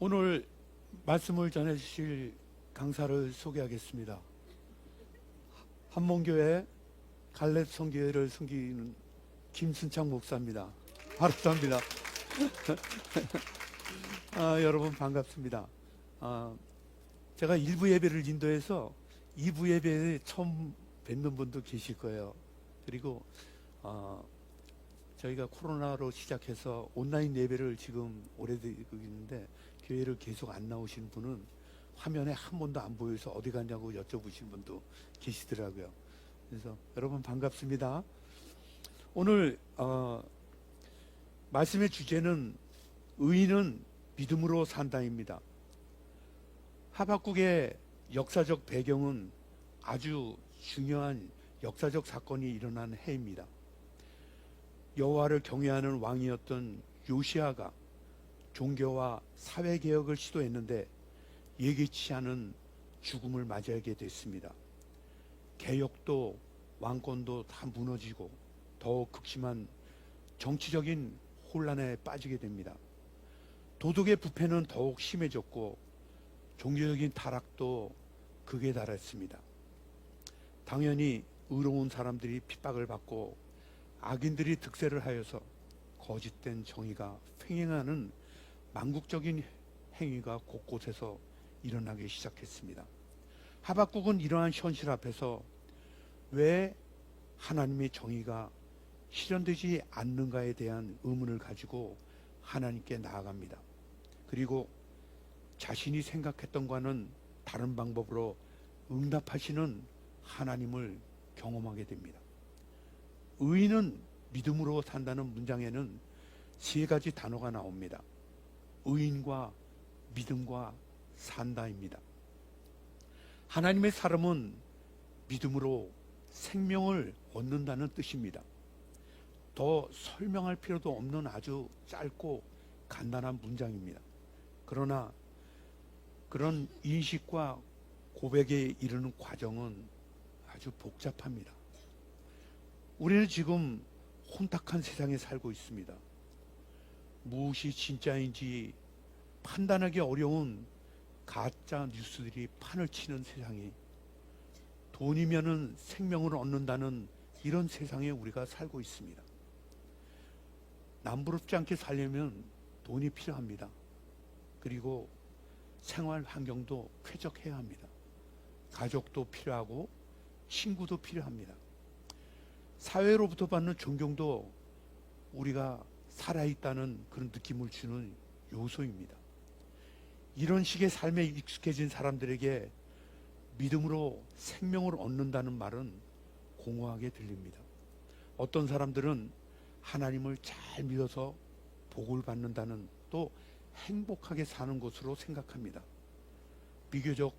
오늘 말씀을 전해 주실 강사를 소개하겠습니다. 한몽교회 갈렙 성교회를 섬기는 김순창 목사입니다. 반갑습니다. 여러분 반갑습니다. 제가 1부 예배를 인도해서 2부 예배에 처음 뵙는 분도 계실 거예요. 그리고 저희가 코로나로 시작해서 온라인 예배를 지금 오래되고 있는데 교회를 계속 안 나오신 분은 화면에 한 번도 안 보여서 어디 갔냐고 여쭤보신 분도 계시더라고요. 그래서 여러분 반갑습니다. 오늘 말씀의 주제는 의인은 믿음으로 산다입니다. 하박국의 역사적 배경은 아주 중요한 역사적 사건이 일어난 해입니다. 여호와를 경외하는 왕이었던 요시아가 종교와 사회개혁을 시도했는데 예기치 않은 죽음을 맞이하게 됐습니다. 개혁도 왕권도 다 무너지고 더욱 극심한 정치적인 혼란에 빠지게 됩니다. 도덕의 부패는 더욱 심해졌고 종교적인 타락도 극에 달했습니다. 당연히 의로운 사람들이 핍박을 받고 악인들이 득세를 하여서 거짓된 정의가 횡행하는 망국적인 행위가 곳곳에서 일어나기 시작했습니다. 하박국은 이러한 현실 앞에서 왜 하나님의 정의가 실현되지 않는가에 대한 의문을 가지고 하나님께 나아갑니다. 그리고 자신이 생각했던 것과는 다른 방법으로 응답하시는 하나님을 경험하게 됩니다. 의인은 믿음으로 산다는 문장에는 세 가지 단어가 나옵니다. 의인과 믿음과 산다입니다. 하나님의 사람은 믿음으로 생명을 얻는다는 뜻입니다. 더 설명할 필요도 없는 아주 짧고 간단한 문장입니다. 그러나 그런 인식과 고백에 이르는 과정은 아주 복잡합니다. 우리는 지금 혼탁한 세상에 살고 있습니다. 무엇이 진짜인지 판단하기 어려운 가짜 뉴스들이 판을 치는 세상이, 돈이면은 생명을 얻는다는 이런 세상에 우리가 살고 있습니다. 남부럽지 않게 살려면 돈이 필요합니다. 그리고 생활 환경도 쾌적해야 합니다. 가족도 필요하고 친구도 필요합니다. 사회로부터 받는 존경도 우리가 살아있다는 그런 느낌을 주는 요소입니다. 이런 식의 삶에 익숙해진 사람들에게 믿음으로 생명을 얻는다는 말은 공허하게 들립니다. 어떤 사람들은 하나님을 잘 믿어서 복을 받는다는, 또 행복하게 사는 것으로 생각합니다. 비교적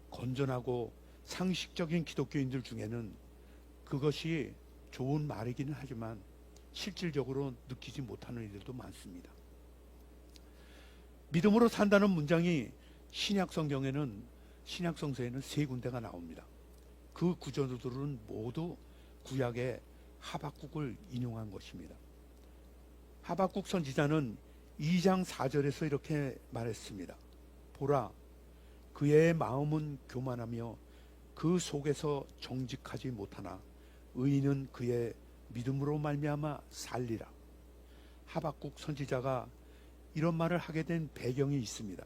건전하고 상식적인 기독교인들 중에는 그것이 좋은 말이기는 하지만 실질적으로 느끼지 못하는 이들도 많습니다. 믿음으로 산다는 문장이 신약 성경에는, 신약 성서에는 세 군데가 나옵니다. 그 구절들은 모두 구약의 하박국을 인용한 것입니다. 하박국 선지자는 2장 4절에서 이렇게 말했습니다. 보라, 그의 마음은 교만하며 그 속에서 정직하지 못하나 의인은 그의 믿음으로 말미암아 살리라. 하박국 선지자가 이런 말을 하게 된 배경이 있습니다.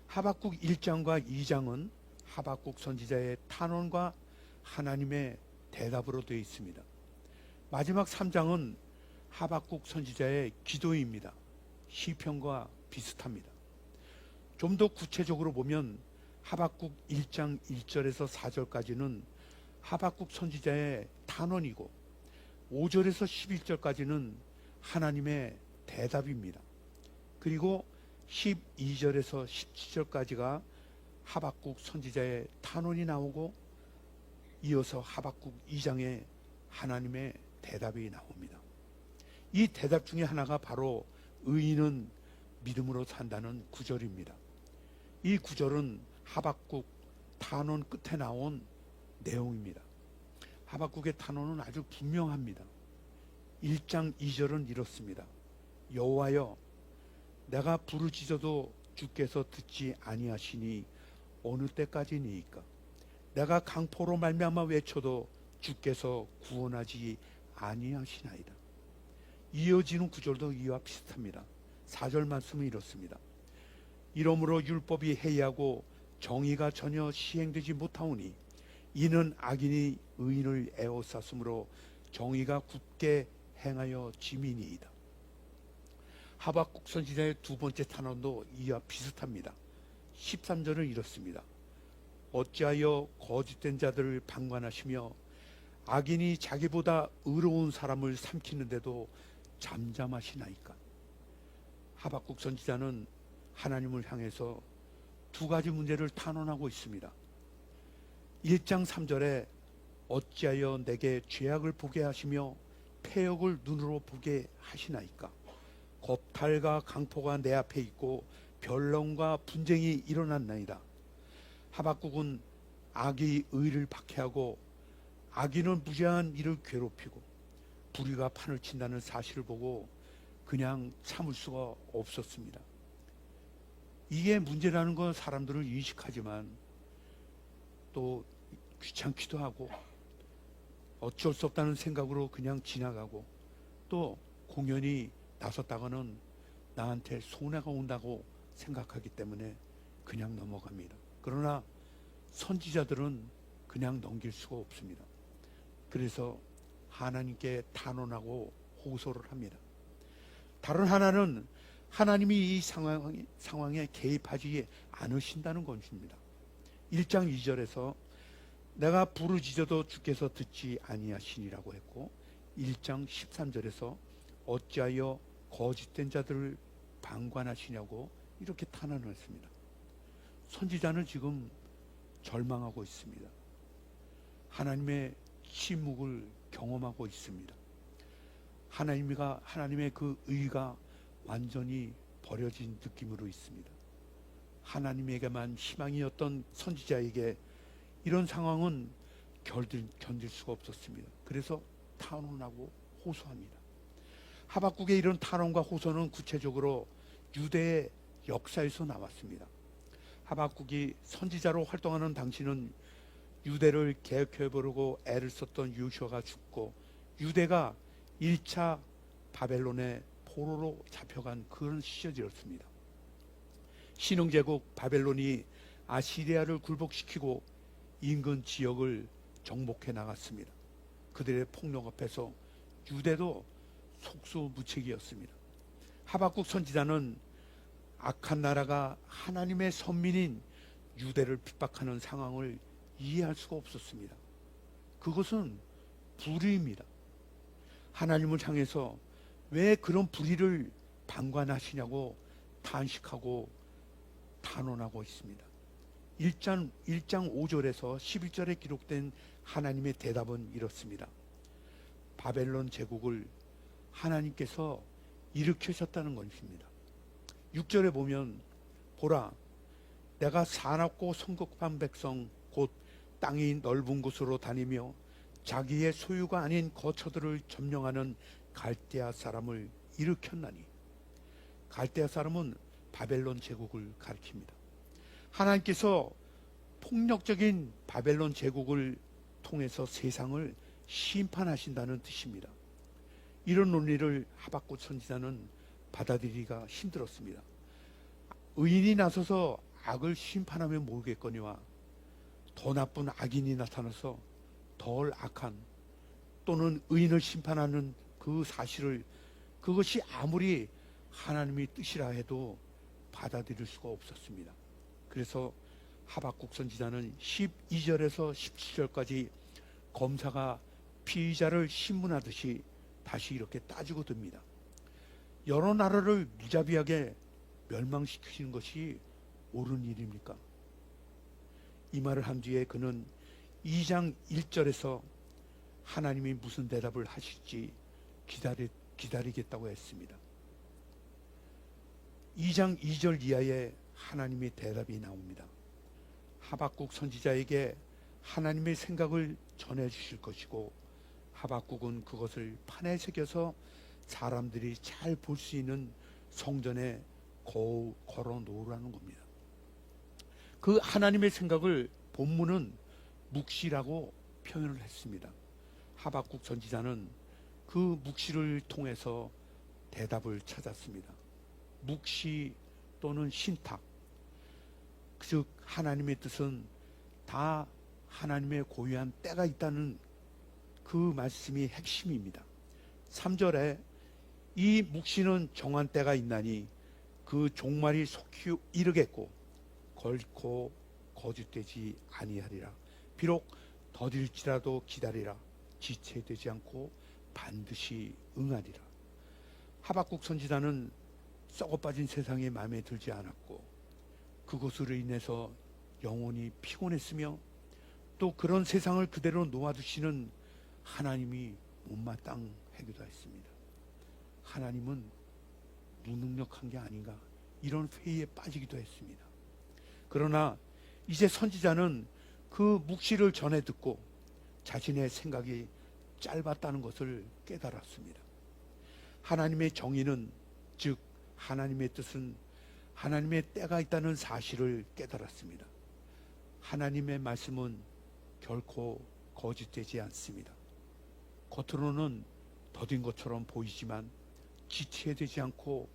하박국 1장과 2장은 하박국 선지자의 탄원과 하나님의 대답으로 되어 있습니다. 마지막 3장은 하박국 선지자의 기도입니다. 시편과 비슷합니다. 좀 더 구체적으로 보면 하박국 1장 1절에서 4절까지는 하박국 선지자의 탄원이고 5절에서 11절까지는 하나님의 대답입니다. 그리고 12절에서 17절까지가 하박국 선지자의 탄원이 나오고 이어서 하박국 2장에 하나님의 대답이 나옵니다. 이 대답 중에 하나가 바로 의인은 믿음으로 산다는 구절입니다. 이 구절은 하박국 탄원 끝에 나온 내용입니다. 하박국의 탄원은 아주 분명합니다. 1장 2절은 이렇습니다. 여호와여, 내가 부르짖어도 주께서 듣지 아니하시니 어느 때까지니이까. 내가 강포로 말미암아 외쳐도 주께서 구원하지 아니하시나이다. 이어지는 구절도 이와 비슷합니다. 4절 말씀은 이렇습니다. 이러므로 율법이 해이하고 정의가 전혀 시행되지 못하오니 이는 악인이 의인을 에워쌌으므로 정의가 굳게 행하여 지민이이다. 하박국 선지자의 두 번째 탄원도 이와 비슷합니다. 13절은 이렇습니다. 어찌하여 거짓된 자들을 방관하시며 악인이 자기보다 의로운 사람을 삼키는데도 잠잠하시나이까. 하박국 선지자는 하나님을 향해서 두 가지 문제를 탄원하고 있습니다. 1장 3절에 어찌하여 내게 죄악을 보게 하시며 패역을 눈으로 보게 하시나이까. 겁탈과 강포가 내 앞에 있고 변론과 분쟁이 일어났나이다. 하박국은 악이 의를 박해하고 악인은 무죄한 이를 괴롭히고 불의가 판을 친다는 사실을 보고 그냥 참을 수가 없었습니다. 이게 문제라는 건 사람들은 인식하지만 또 귀찮기도 하고 어쩔 수 없다는 생각으로 그냥 지나가고 또 공연히 나섰다가는 나한테 손해가 온다고 생각하기 때문에 그냥 넘어갑니다. 그러나 선지자들은 그냥 넘길 수가 없습니다. 그래서 하나님께 탄원하고 호소를 합니다. 다른 하나는 하나님이 이 상황에 개입하지 않으신다는 것입니다. 1장 2절에서 내가 부르짖어도 주께서 듣지 아니하시니라고 했고 1장 13절에서 어찌하여 거짓된 자들을 방관하시냐고 이렇게 탄원을 했습니다. 선지자는 지금 절망하고 있습니다. 하나님의 침묵을 경험하고 있습니다. 하나님의 그 의가 완전히 버려진 느낌으로 있습니다. 하나님에게만 희망이었던 선지자에게 이런 상황은 견딜 수가 없었습니다. 그래서 탄원하고 호소합니다. 하박국의 이런 탄원과 호소는 구체적으로 유대의 역사에서 나왔습니다. 하박국이 선지자로 활동하는 당시는 유대를 개혁해보려고 애를 썼던 요시아가 죽고 유대가 1차 바벨론의 포로로 잡혀간 그런 시절이었습니다. 신흥제국 바벨론이 아시리아를 굴복시키고 인근 지역을 정복해 나갔습니다. 그들의 폭력 앞에서 유대도 속수무책이었습니다. 하박국 선지자는 악한 나라가 하나님의 선민인 유대를 핍박하는 상황을 이해할 수가 없었습니다. 그것은 불의입니다. 하나님을 향해서 왜 그런 불의를 방관하시냐고 탄식하고 탄원하고 있습니다. 1장 5절에서 11절에 기록된 하나님의 대답은 이렇습니다. 바벨론 제국을 하나님께서 일으키셨다는 것입니다. 6절에 보면 보라 내가 사납고 성급한 백성 곧 땅이 넓은 곳으로 다니며 자기의 소유가 아닌 거처들을 점령하는 갈대아 사람을 일으켰나니. 갈대아 사람은 바벨론 제국을 가리킵니다. 하나님께서 폭력적인 바벨론 제국을 통해서 세상을 심판하신다는 뜻입니다. 이런 논리를 하박국 선지자는 받아들이기가 힘들었습니다. 의인이 나서서 악을 심판하면 모르겠거니와 더 나쁜 악인이 나타나서 덜 악한 또는 의인을 심판하는 그 사실을 그것이 아무리 하나님의 뜻이라 해도 받아들일 수가 없었습니다. 그래서 하박국 선지자는 12절에서 17절까지 검사가 피의자를 신문하듯이 다시 이렇게 따지고 듭니다. 여러 나라를 무자비하게 멸망시키는 것이 옳은 일입니까? 이 말을 한 뒤에 그는 2장 1절에서 하나님이 무슨 대답을 하실지 기다리겠다고 했습니다. 2장 2절 이하에 하나님의 대답이 나옵니다. 하박국 선지자에게 하나님의 생각을 전해주실 것이고 하박국은 그것을 판에 새겨서 사람들이 잘 볼 수 있는 성전에 걸어 놓으라는 겁니다. 그 하나님의 생각을 본문은 묵시라고 표현을 했습니다. 하박국 선지자는 그 묵시를 통해서 대답을 찾았습니다. 묵시 또는 신탁, 즉 하나님의 뜻은 다 하나님의 고유한 때가 있다는 그 말씀이 핵심입니다. 3절에 이 묵시는 정한 때가 있나니 그 종말이 속히 이르겠고 결코 거짓되지 아니하리라. 비록 더딜지라도 기다리라. 지체되지 않고 반드시 응하리라. 하박국 선지자는 썩어빠진 세상이 마음에 들지 않았고 그것으로 인해서 영혼이 피곤했으며 또 그런 세상을 그대로 놓아두시는 하나님이 못마땅하기도 했습니다. 하나님은 무능력한 게 아닌가, 이런 회의에 빠지기도 했습니다. 그러나 이제 선지자는 그 묵시를 전해 듣고 자신의 생각이 짧았다는 것을 깨달았습니다. 하나님의 정의는, 즉 하나님의 뜻은 하나님의 때가 있다는 사실을 깨달았습니다. 하나님의 말씀은 결코 거짓되지 않습니다. 겉으로는 더딘 것처럼 보이지만 지체되지 않고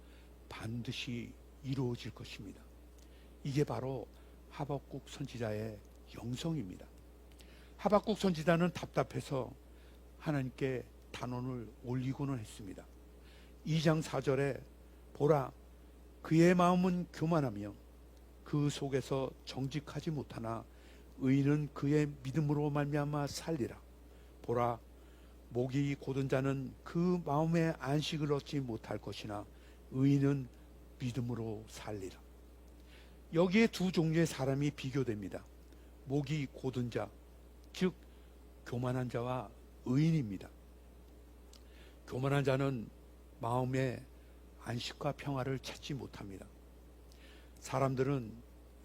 반드시 이루어질 것입니다. 이게 바로 하박국 선지자의 영성입니다. 하박국 선지자는 답답해서 하나님께 단언을 올리고는 했습니다. 2장 4절에 보라, 그의 마음은 교만하며 그 속에서 정직하지 못하나 의인은 그의 믿음으로 말미암아 살리라. 보라, 목이 곧은 자는 그 마음의 안식을 얻지 못할 것이나 의인은 믿음으로 살리라. 여기에 두 종류의 사람이 비교됩니다. 목이 곧은 자, 즉 교만한 자와 의인입니다. 교만한 자는 마음의 안식과 평화를 찾지 못합니다. 사람들은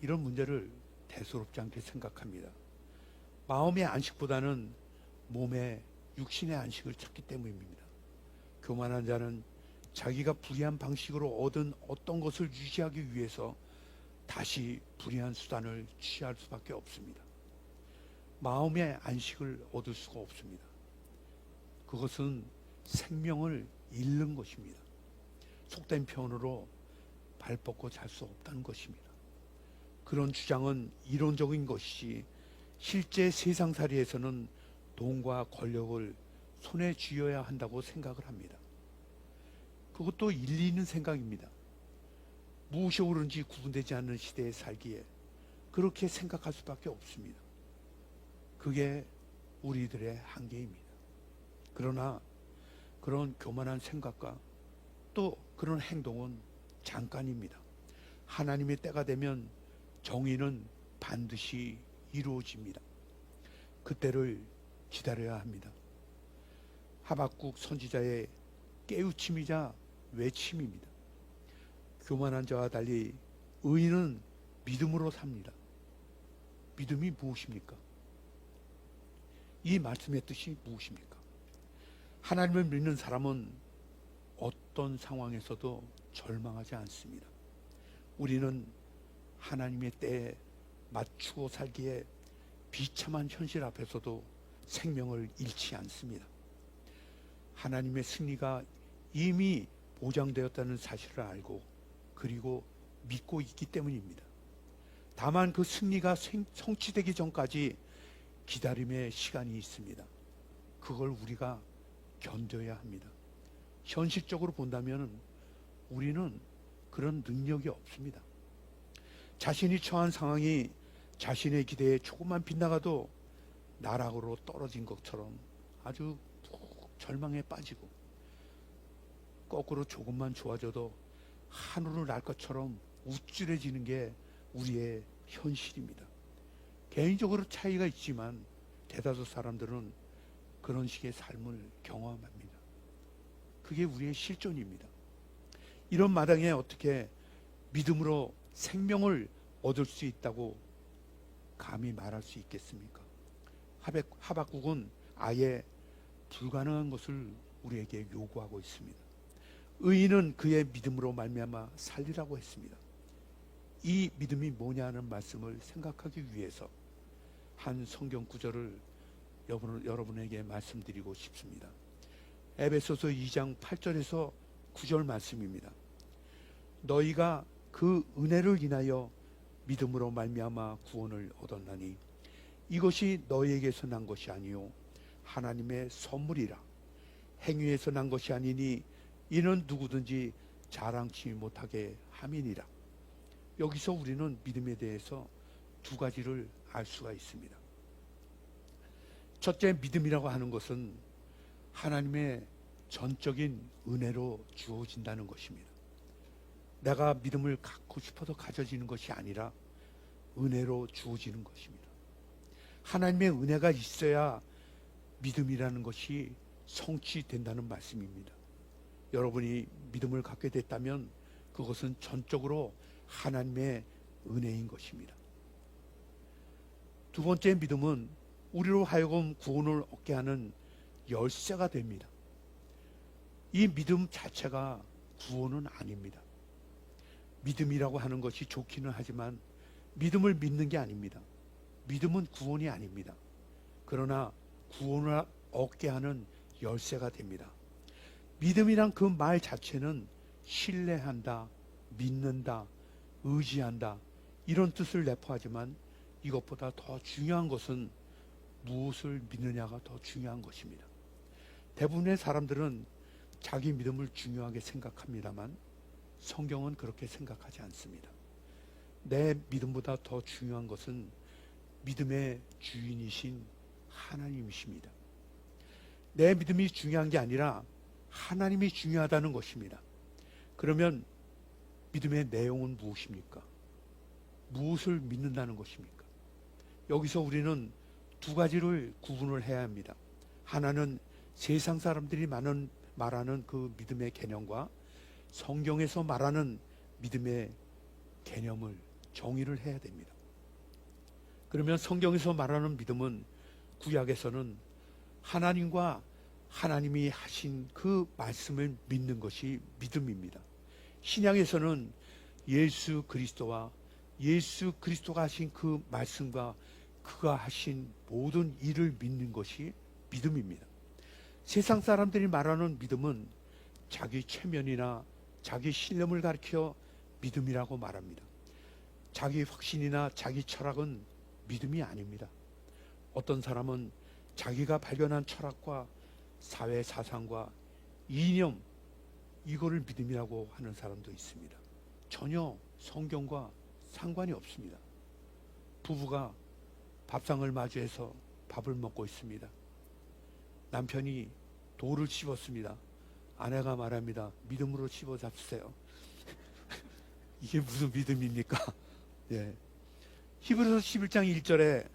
이런 문제를 대수롭지 않게 생각합니다. 마음의 안식보다는 몸의 육신의 안식을 찾기 때문입니다. 교만한 자는 자기가 불의한 방식으로 얻은 어떤 것을 유지하기 위해서 다시 불의한 수단을 취할 수밖에 없습니다. 마음의 안식을 얻을 수가 없습니다. 그것은 생명을 잃는 것입니다. 속된 표현으로 발 뻗고 잘 수 없다는 것입니다. 그런 주장은 이론적인 것이지 실제 세상살이에서는 돈과 권력을 손에 쥐어야 한다고 생각을 합니다. 그것도 일리 있는 생각입니다. 무엇이 옳은지 구분되지 않는 시대에 살기에 그렇게 생각할 수밖에 없습니다. 그게 우리들의 한계입니다. 그러나 그런 교만한 생각과 또 그런 행동은 잠깐입니다. 하나님의 때가 되면 정의는 반드시 이루어집니다. 그때를 기다려야 합니다. 하박국 선지자의 깨우침이자 외침입니다. 교만한 자와 달리 의인은 믿음으로 삽니다. 믿음이 무엇입니까? 이 말씀의 뜻이 무엇입니까? 하나님을 믿는 사람은 어떤 상황에서도 절망하지 않습니다. 우리는 하나님의 때에 맞추고 살기에 비참한 현실 앞에서도 생명을 잃지 않습니다. 하나님의 승리가 이미 보장되었다는 사실을 알고 그리고 믿고 있기 때문입니다. 다만 그 승리가 성취되기 전까지 기다림의 시간이 있습니다. 그걸 우리가 견뎌야 합니다. 현실적으로 본다면 우리는 그런 능력이 없습니다. 자신이 처한 상황이 자신의 기대에 조금만 빗나가도 나락으로 떨어진 것처럼 아주 푹 절망에 빠지고 거꾸로 조금만 좋아져도 하늘을 날 것처럼 우쭐해지는 게 우리의 현실입니다. 개인적으로 차이가 있지만 대다수 사람들은 그런 식의 삶을 경험합니다. 그게 우리의 실존입니다. 이런 마당에 어떻게 믿음으로 생명을 얻을 수 있다고 감히 말할 수 있겠습니까? 하박국은 아예 불가능한 것을 우리에게 요구하고 있습니다. 의인은 그의 믿음으로 말미암아 살리라고 했습니다. 이 믿음이 뭐냐는 말씀을 생각하기 위해서 한 성경 구절을 여러분에게 말씀드리고 싶습니다. 에베소서 2장 8절에서 9절 말씀입니다. 너희가 그 은혜를 인하여 믿음으로 말미암아 구원을 얻었나니 이것이 너희에게서 난 것이 아니요 하나님의 선물이라. 행위에서 난 것이 아니니 이는 누구든지 자랑치 못하게 함이니라. 여기서 우리는 믿음에 대해서 두 가지를 알 수가 있습니다. 첫째, 믿음이라고 하는 것은 하나님의 전적인 은혜로 주어진다는 것입니다. 내가 믿음을 갖고 싶어서 가져지는 것이 아니라 은혜로 주어지는 것입니다. 하나님의 은혜가 있어야 믿음이라는 것이 성취된다는 말씀입니다. 여러분이 믿음을 갖게 됐다면 그것은 전적으로 하나님의 은혜인 것입니다. 두 번째, 믿음은 우리로 하여금 구원을 얻게 하는 열쇠가 됩니다. 이 믿음 자체가 구원은 아닙니다. 믿음이라고 하는 것이 좋기는 하지만 믿음을 믿는 게 아닙니다. 믿음은 구원이 아닙니다. 그러나 구원을 얻게 하는 열쇠가 됩니다. 믿음이란 그 말 자체는 신뢰한다, 믿는다, 의지한다 이런 뜻을 내포하지만 이것보다 더 중요한 것은 무엇을 믿느냐가 더 중요한 것입니다. 대부분의 사람들은 자기 믿음을 중요하게 생각합니다만 성경은 그렇게 생각하지 않습니다. 내 믿음보다 더 중요한 것은 믿음의 주인이신 하나님이십니다. 내 믿음이 중요한 게 아니라 하나님이 중요하다는 것입니다. 그러면 믿음의 내용은 무엇입니까? 무엇을 믿는다는 것입니까? 여기서 우리는 두 가지를 구분을 해야 합니다. 하나는 세상 사람들이 말하는 그 믿음의 개념과 성경에서 말하는 믿음의 개념을 정의를 해야 됩니다. 그러면 성경에서 말하는 믿음은 구약에서는 하나님과 하나님이 하신 그 말씀을 믿는 것이 믿음입니다. 신약에서는 예수 그리스도와 예수 그리스도가 하신 그 말씀과 그가 하신 모든 일을 믿는 것이 믿음입니다. 세상 사람들이 말하는 믿음은 자기 체면이나 자기 신념을 가리켜 믿음이라고 말합니다. 자기 확신이나 자기 철학은 믿음이 아닙니다. 어떤 사람은 자기가 발견한 철학과 사회 사상과 이념 이거를 믿음이라고 하는 사람도 있습니다. 전혀 성경과 상관이 없습니다. 부부가 밥상을 마주해서 밥을 먹고 있습니다. 남편이 돌을 씹었습니다. 아내가 말합니다. 믿음으로 씹어 잡수세요. 이게 무슨 믿음입니까? 예. 히브리서 11장 1절에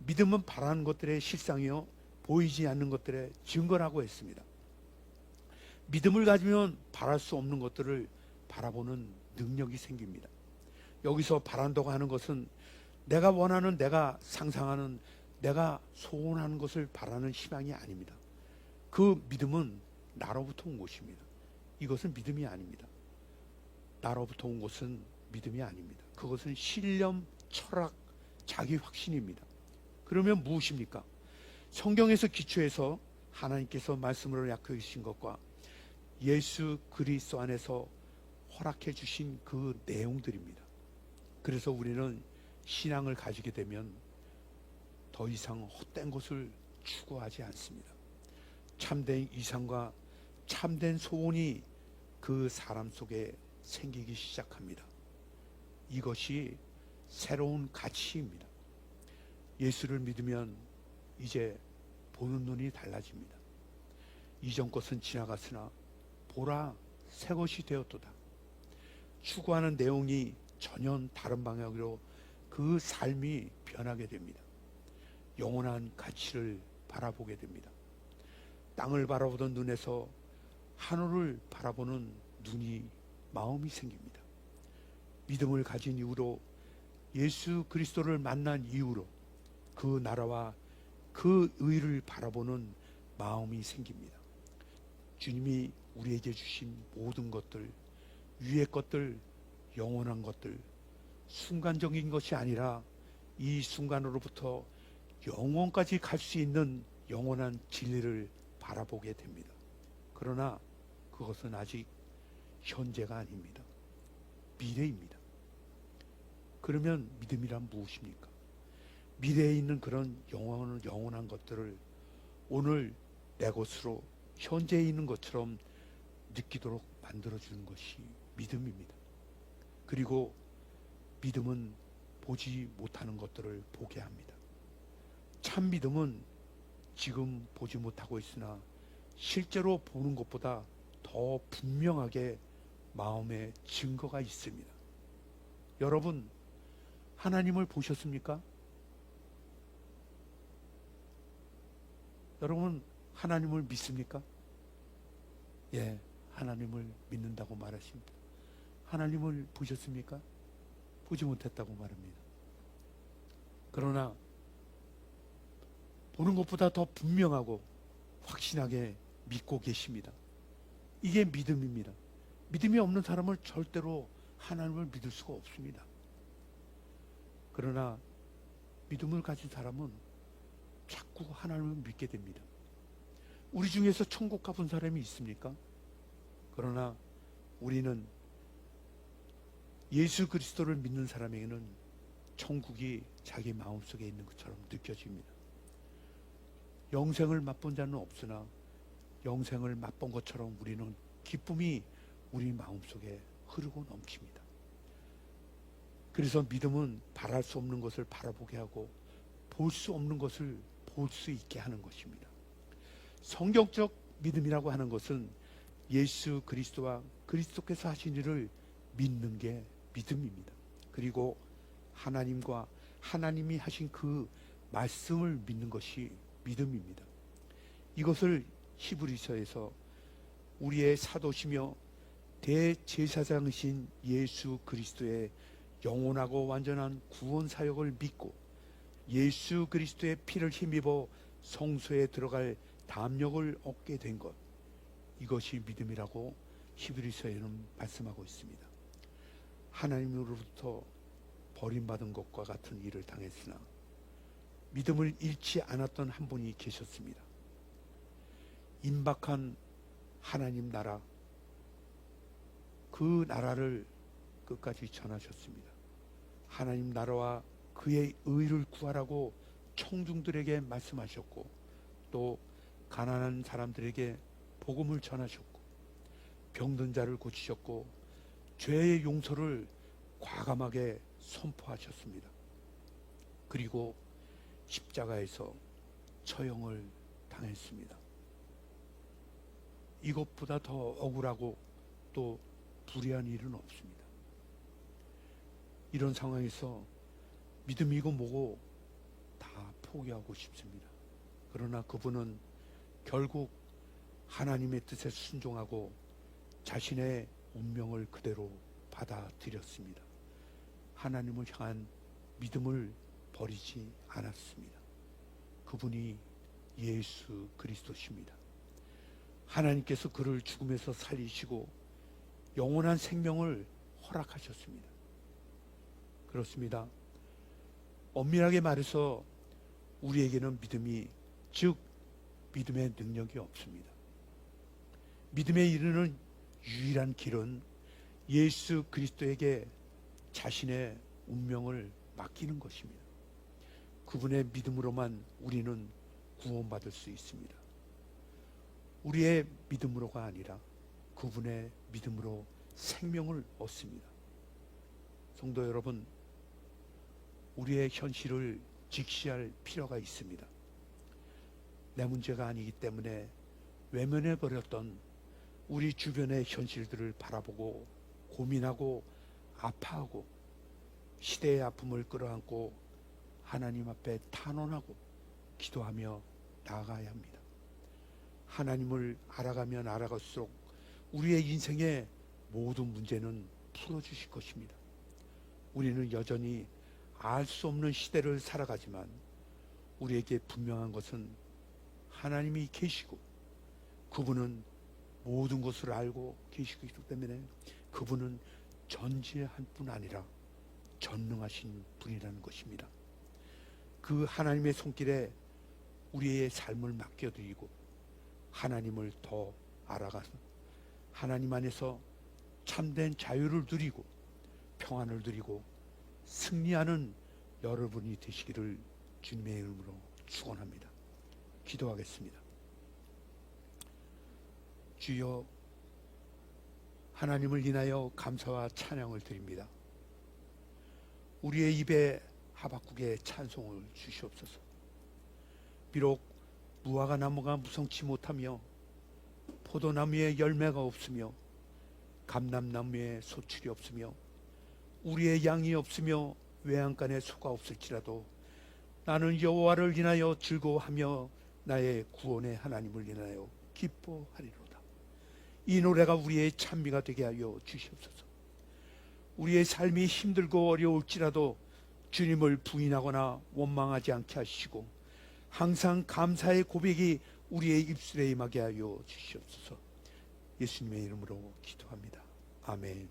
믿음은 바라는 것들의 실상이요 보이지 않는 것들의 증거라고 했습니다. 믿음을 가지면 바랄 수 없는 것들을 바라보는 능력이 생깁니다. 여기서 바란다고 하는 것은 내가 원하는, 내가 상상하는, 내가 소원하는 것을 바라는 희망이 아닙니다. 그 믿음은 나로부터 온 것입니다. 이것은 믿음이 아닙니다. 나로부터 온 것은 믿음이 아닙니다. 그것은 신념, 철학, 자기 확신입니다. 그러면 무엇입니까? 성경에서 기초해서 하나님께서 말씀으로 약속해 주신 것과 예수 그리스도 안에서 허락해 주신 그 내용들입니다. 그래서 우리는 신앙을 가지게 되면 더 이상 헛된 것을 추구하지 않습니다. 참된 이상과 참된 소원이 그 사람 속에 생기기 시작합니다. 이것이 새로운 가치입니다. 예수를 믿으면 이제 보는 눈이 달라집니다. 이전 것은 지나갔으나 보라 새 것이 되었도다. 추구하는 내용이 전혀 다른 방향으로 그 삶이 변하게 됩니다. 영원한 가치를 바라보게 됩니다. 땅을 바라보던 눈에서 하늘을 바라보는 눈이 마음이 생깁니다. 믿음을 가진 이후로 예수 그리스도를 만난 이후로 그 나라와 그 의를 바라보는 마음이 생깁니다. 주님이 우리에게 주신 모든 것들, 위의 것들, 영원한 것들, 순간적인 것이 아니라 이 순간으로부터 영원까지 갈 수 있는 영원한 진리를 바라보게 됩니다. 그러나 그것은 아직 현재가 아닙니다. 미래입니다. 그러면 믿음이란 무엇입니까? 미래에 있는 그런 영원한 것들을 오늘 내 것으로 현재에 있는 것처럼 느끼도록 만들어주는 것이 믿음입니다. 그리고 믿음은 보지 못하는 것들을 보게 합니다. 참 믿음은 지금 보지 못하고 있으나 실제로 보는 것보다 더 분명하게 마음에 증거가 있습니다. 여러분, 하나님을 보셨습니까? 여러분, 하나님을 믿습니까? 예, 하나님을 믿는다고 말하십니다. 하나님을 보셨습니까? 보지 못했다고 말합니다. 그러나 보는 것보다 더 분명하고 확신하게 믿고 계십니다. 이게 믿음입니다. 믿음이 없는 사람은 절대로 하나님을 믿을 수가 없습니다. 그러나 믿음을 가진 사람은 자꾸 하나님을 믿게 됩니다. 우리 중에서 천국 가본 사람이 있습니까? 그러나 우리는 예수 그리스도를 믿는 사람에게는 천국이 자기 마음속에 있는 것처럼 느껴집니다. 영생을 맛본 자는 없으나 영생을 맛본 것처럼 우리는 기쁨이 우리 마음속에 흐르고 넘칩니다. 그래서 믿음은 바랄 수 없는 것을 바라보게 하고 볼 수 없는 것을 볼 수 있게 하는 것입니다. 성경적 믿음이라고 하는 것은 예수 그리스도와 그리스도께서 하신 일을 믿는 게 믿음입니다. 그리고 하나님과 하나님이 하신 그 말씀을 믿는 것이 믿음입니다. 이것을 히브리서에서 우리의 사도시며 대제사장이신 예수 그리스도의 영원하고 완전한 구원 사역을 믿고 예수 그리스도의 피를 힘입어 성소에 들어갈 담력을 얻게 된 것, 이것이 믿음이라고 히브리서에는 말씀하고 있습니다. 하나님으로부터 버림받은 것과 같은 일을 당했으나 믿음을 잃지 않았던 한 분이 계셨습니다. 임박한 하나님 나라, 그 나라를 끝까지 전하셨습니다. 하나님 나라와 그의 의를 구하라고 청중들에게 말씀하셨고, 또 가난한 사람들에게 복음을 전하셨고, 병든 자를 고치셨고, 죄의 용서를 과감하게 선포하셨습니다. 그리고 십자가에서 처형을 당했습니다. 이것보다 더 억울하고 또 불의한 일은 없습니다. 이런 상황에서 믿음이고 뭐고 다 포기하고 싶습니다. 그러나 그분은 결국 하나님의 뜻에 순종하고 자신의 운명을 그대로 받아들였습니다. 하나님을 향한 믿음을 버리지 않았습니다. 그분이 예수 그리스도십니다. 하나님께서 그를 죽음에서 살리시고 영원한 생명을 허락하셨습니다. 그렇습니다. 엄밀하게 말해서 우리에게는 믿음이, 즉 믿음의 능력이 없습니다. 믿음에 이르는 유일한 길은 예수 그리스도에게 자신의 운명을 맡기는 것입니다. 그분의 믿음으로만 우리는 구원받을 수 있습니다. 우리의 믿음으로가 아니라 그분의 믿음으로 생명을 얻습니다. 성도 여러분, 우리의 현실을 직시할 필요가 있습니다. 내 문제가 아니기 때문에 외면해버렸던 우리 주변의 현실들을 바라보고 고민하고 아파하고 시대의 아픔을 끌어안고 하나님 앞에 탄원하고 기도하며 나아가야 합니다. 하나님을 알아가면 알아갈수록 우리의 인생의 모든 문제는 풀어주실 것입니다. 우리는 여전히 알 수 없는 시대를 살아가지만 우리에게 분명한 것은 하나님이 계시고 그분은 모든 것을 알고 계시기 때문에 그분은 전지한 뿐 아니라 전능하신 분이라는 것입니다. 그 하나님의 손길에 우리의 삶을 맡겨드리고 하나님을 더 알아가서 하나님 안에서 참된 자유를 누리고 평안을 누리고 승리하는 여러분이 되시기를 주님의 이름으로 축원합니다. 기도하겠습니다. 주여, 하나님을 인하여 감사와 찬양을 드립니다. 우리의 입에 하박국의 찬송을 주시옵소서. 비록 무화과 나무가 무성치 못하며 포도나무에 열매가 없으며 감람나무에 소출이 없으며 우리의 양이 없으며 외양간에 소가 없을지라도 나는 여호와를 인하여 즐거워하며 나의 구원의 하나님을 인하여 기뻐하리로다. 이 노래가 우리의 찬미가 되게 하여 주시옵소서. 우리의 삶이 힘들고 어려울지라도 주님을 부인하거나 원망하지 않게 하시고 항상 감사의 고백이 우리의 입술에 임하게 하여 주시옵소서. 예수님의 이름으로 기도합니다. 아멘.